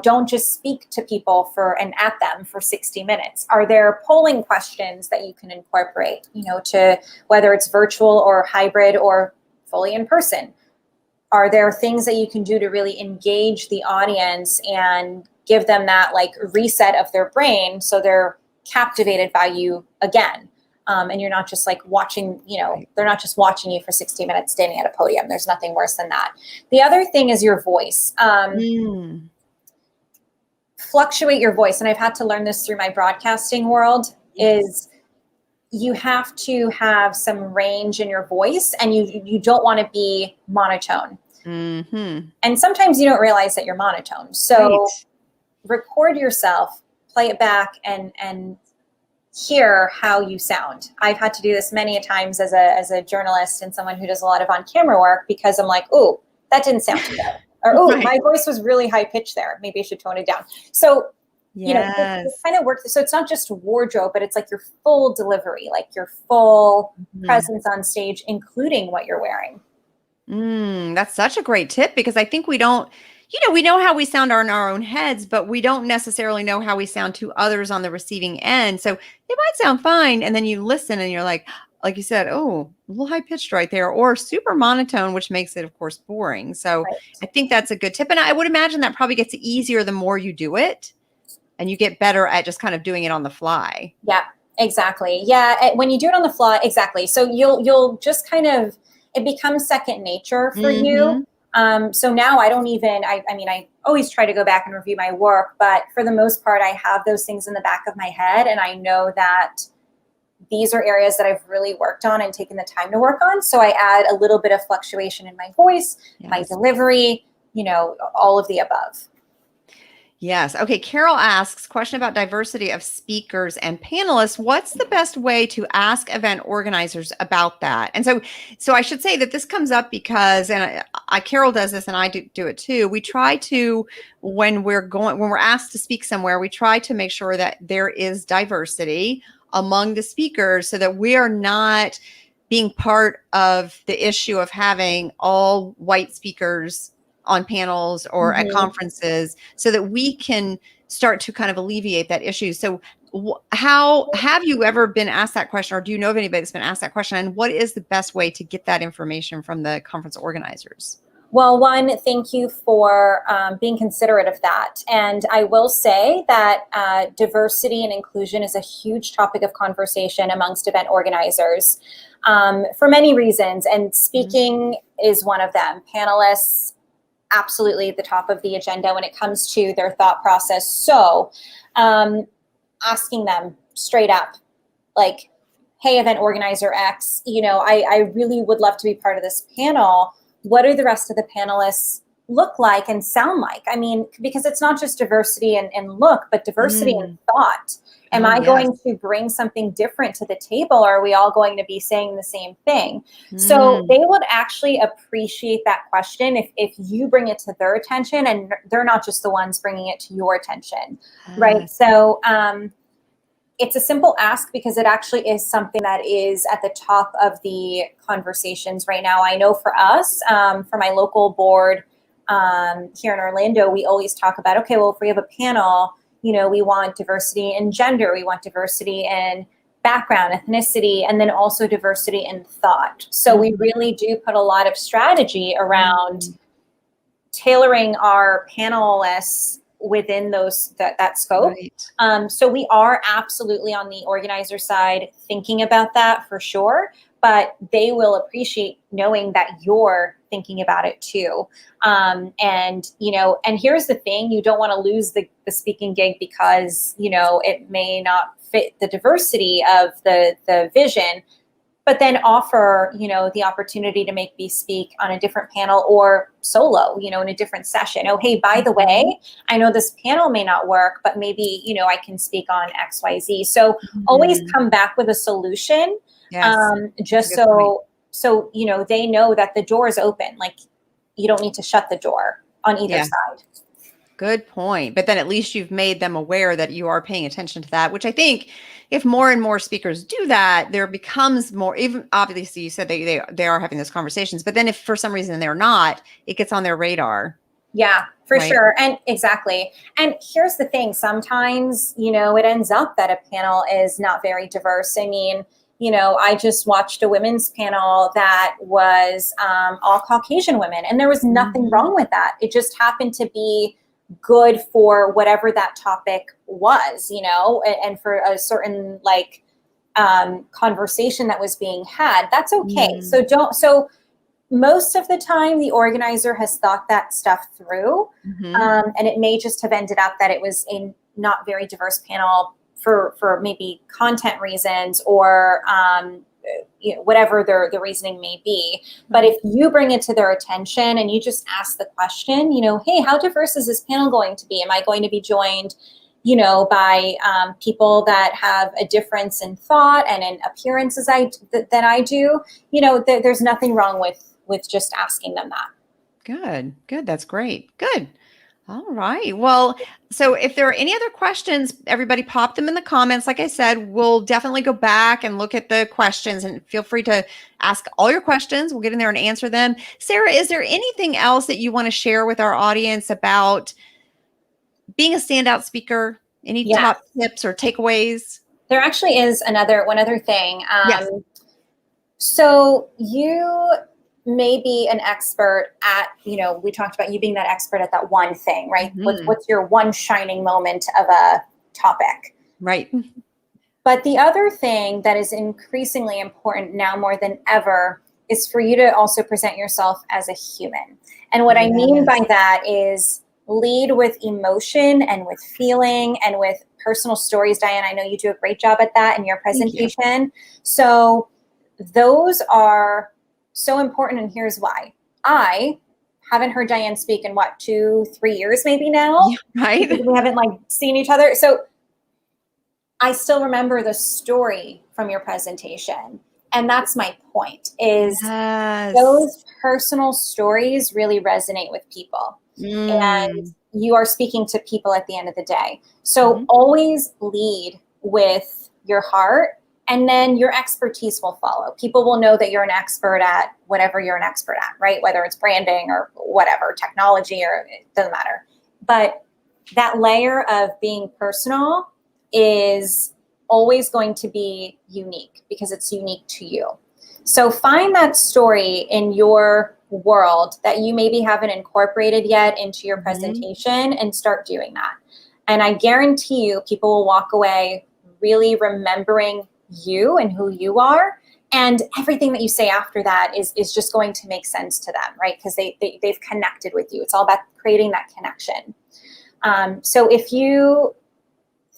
Don't just speak to people and at them for 60 minutes. Are there polling questions that you can incorporate, to whether it's virtual or hybrid or fully in person? Are there things that you can do to really engage the audience and give them that like reset of their brain so they're captivated by you again? And you're not just like watching, they're not just watching you for 60 minutes standing at a podium. There's nothing worse than that. The other thing is your voice. Fluctuate your voice. And I've had to learn this through my broadcasting world, is you have to have some range in your voice, and you don't want to be monotone. And sometimes you don't realize that you're monotone. So record yourself, play it back, and hear how you sound. I've had to do this many a times as a journalist and someone who does a lot of on-camera work, because I'm like, ooh, that didn't sound too good. Or, my voice was really high pitched there. Maybe I should tone it down. So, it kind of works. So it's not just wardrobe, but it's like your full delivery, like your full presence on stage, including what you're wearing. That's such a great tip, because I think we don't, we know how we sound in our own heads, but we don't necessarily know how we sound to others on the receiving end. So it might sound fine, and then you listen and you're like you said, oh, a little high pitched right there, or super monotone, which makes it, of course, boring. So I think that's a good tip. And I would imagine that probably gets easier the more you do it, and you get better at just kind of doing it on the fly. Yeah, exactly. Yeah. When you do it on the fly, exactly. So you'll just kind of it becomes second nature for you. Mm-hmm. So now I don't even, I mean, I always try to go back and review my work, but for the most part, I have those things in the back of my head, and I know that these are areas that I've really worked on and taken the time to work on. So I add a little bit of fluctuation in my voice, my delivery, you know, all of the above. Yes. Okay. Carol asks, question about diversity of speakers and panelists. What's the best way to ask event organizers about that? And so I should say that this comes up because, and Carol does this and I do it too. We try to, when we're asked to speak somewhere, we try to make sure that there is diversity among the speakers so that we are not being part of the issue of having all white speakers on panels or at conferences, so that we can start to kind of alleviate that issue. So how have you ever been asked that question, or do you know of anybody that's been asked that question? And what is the best way to get that information from the conference organizers? Well, one, thank you for being considerate of that. And I will say that diversity and inclusion is a huge topic of conversation amongst event organizers for many reasons. And speaking is one of them. Panelists, absolutely at the top of the agenda when it comes to their thought process. So asking them straight up, like, hey, event organizer X, you know, I really would love to be part of this panel. What do the rest of the panelists look like and sound like? I mean, because it's not just diversity in look, but diversity in thought. Am I going to bring something different to the table? Or are we all going to be saying the same thing? So they would actually appreciate that question if you bring it to their attention and they're not just the ones bringing it to your attention, right? So it's a simple ask because it actually is something that is at the top of the conversations right now. I know for us, for my local board here in Orlando, we always talk about, okay, well, if we have a panel, you know, we want diversity in gender, we want diversity in background, ethnicity, and then also diversity in thought. So we really do put a lot of strategy around tailoring our panelists within that scope. So we are absolutely on the organizer side thinking about that for sure, but they will appreciate knowing that you're thinking about it too. And, you know, and here's the thing, you don't want to lose the speaking gig because, you know, it may not fit the diversity of the vision, but then offer, you know, the opportunity to make me speak on a different panel or solo, you know, in a different session. Oh, hey, by the way, I know this panel may not work, but maybe, you know, I can speak on X, Y, Z. So always come back with a solution, just so, you know, they know that the door is open. Like, you don't need to shut the door on either side. Good point. But then at least you've made them aware that you are paying attention to that, which I think if more and more speakers do that, there becomes more, even obviously you said they are having those conversations, but then if for some reason they're not, it gets on their radar. Yeah, for sure. And exactly. And here's the thing, sometimes, you know, it ends up that a panel is not very diverse. I mean, you know, I just watched a women's panel that was all Caucasian women, and there was nothing wrong with that. It just happened to be good for whatever that topic was, you know, and for a certain like conversation that was being had. That's okay. So most of the time the organizer has thought that stuff through, and it may just have ended up that it was a not very diverse panel for maybe content reasons or you know, whatever the reasoning may be. But if you bring it to their attention and you just ask the question, you know, hey, how diverse is this panel going to be? Am I going to be joined, you know, by people that have a difference in thought and in appearance as that I do? You know, there's nothing wrong with just asking them that. Good. That's great. Good. All right. Well, so if there are any other questions, everybody pop them in the comments. Like I said, we'll definitely go back and look at the questions, and feel free to ask all your questions. We'll get in there and answer them. Sarah, is there anything else that you want to share with our audience about being a standout speaker? Any top tips or takeaways? There actually is one other thing. So you may be an expert at, you know, we talked about you being that expert at that one thing, right? What's your one shining moment of a topic? Right. But the other thing that is increasingly important now more than ever is for you to also present yourself as a human. And what I mean by that is lead with emotion and with feeling and with personal stories. Diane, I know you do a great job at that in your presentation. So those are so important, and here's why. I haven't heard Diane speak in what, 2-3 years maybe now? Yeah, right. Because we haven't like seen each other. So I still remember the story from your presentation. And that's my point, is those personal stories really resonate with people. And you are speaking to people at the end of the day. So always lead with your heart, and then your expertise will follow. People will know that you're an expert at whatever you're an expert at, right? Whether it's branding or whatever, technology, or it doesn't matter. But that layer of being personal is always going to be unique because it's unique to you. So find that story in your world that you maybe haven't incorporated yet into your presentation and start doing that. And I guarantee you, people will walk away really remembering you and who you are. And everything that you say after that is just going to make sense to them, right? Because they've connected with you. It's all about creating that connection. So if you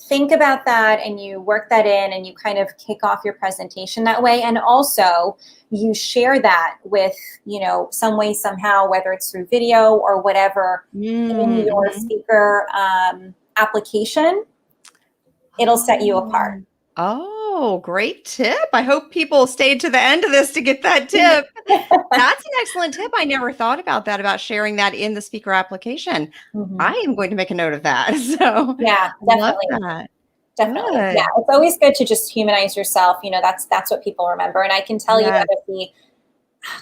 think about that and you work that in and you kind of kick off your presentation that way, and also you share that with, you know, some way, somehow, whether it's through video or whatever, in your speaker application, it'll set you apart. Oh, great tip. I hope people stayed to the end of this to get that tip. That's an excellent tip. I never thought about that, about sharing that in the speaker application. I am going to make a note of that. So yeah, definitely. Love that. Definitely. Good. Yeah. It's always good to just humanize yourself. You know, that's what people remember. And I can tell you that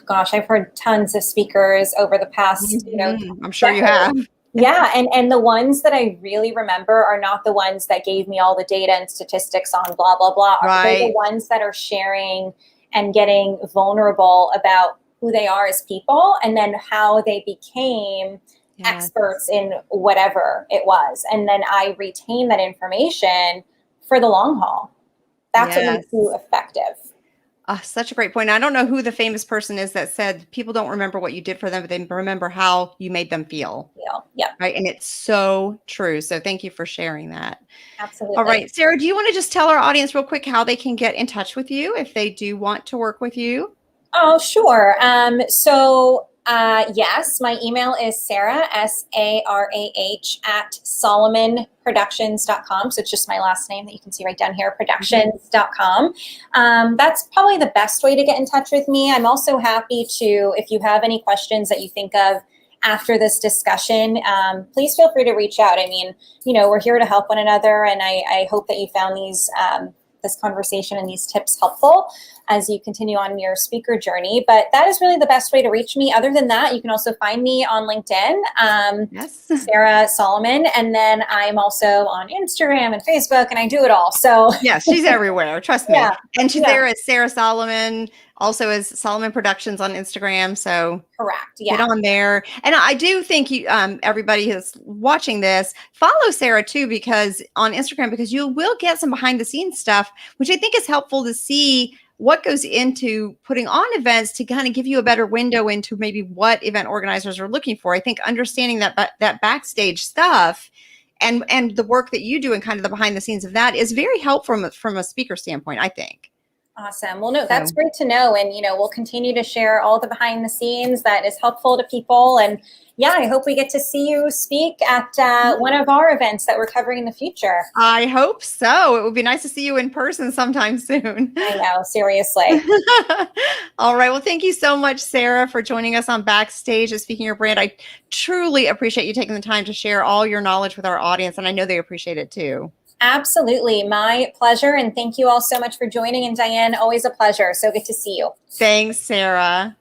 gosh, I've heard tons of speakers over the past, you know, I'm sure you have. Yeah. And the ones that I really remember are not the ones that gave me all the data and statistics on blah, blah, blah. Right. They're the ones that are sharing and getting vulnerable about who they are as people, and then how they became experts in whatever it was. And then I retain that information for the long haul. That's what makes you effective. Such a great point. I don't know who the famous person is that said people don't remember what you did for them, but they remember how you made them feel. Yeah. Right. And it's so true. So thank you for sharing that. Absolutely. All right, Sarah, do you want to just tell our audience real quick how they can get in touch with you if they do want to work with you? Oh, sure. Yes, my email is Sarah, SARAH, at SolimanProductions.com. So it's just my last name that you can see right down here, productions.com. That's probably the best way to get in touch with me. I'm also happy to, if you have any questions that you think of after this discussion, please feel free to reach out. I mean, you know, we're here to help one another, and I hope that you found this conversation and these tips helpful as you continue on your speaker journey. But that is really the best way to reach me. Other than that, you can also find me on LinkedIn, Sarah Soliman. And then I'm also on Instagram and Facebook, and I do it all. So yes, she's everywhere. Trust me. And she's there as Sarah Soliman, also as Soliman Productions on Instagram. So correct. Get on there. And I do think you, everybody who's watching this, follow Sarah too, because on Instagram, because you will get some behind the scenes stuff, which I think is helpful to see what goes into putting on events to kind of give you a better window into maybe what event organizers are looking for. I think understanding that backstage stuff and the work that you do and kind of the behind the scenes of that is very helpful from a speaker standpoint, I think. Awesome. Well, no, that's great to know. And, you know, we'll continue to share all the behind the scenes that is helpful to people. And yeah, I hope we get to see you speak at one of our events that we're covering in the future. I hope so. It would be nice to see you in person sometime soon. I know, seriously. All right. Well, thank you so much, Sarah, for joining us on Backstage at Speaking Your Brand. I truly appreciate you taking the time to share all your knowledge with our audience, and I know they appreciate it too. Absolutely. My pleasure. And thank you all so much for joining. And Diane, always a pleasure. So good to see you. Thanks, Sarah.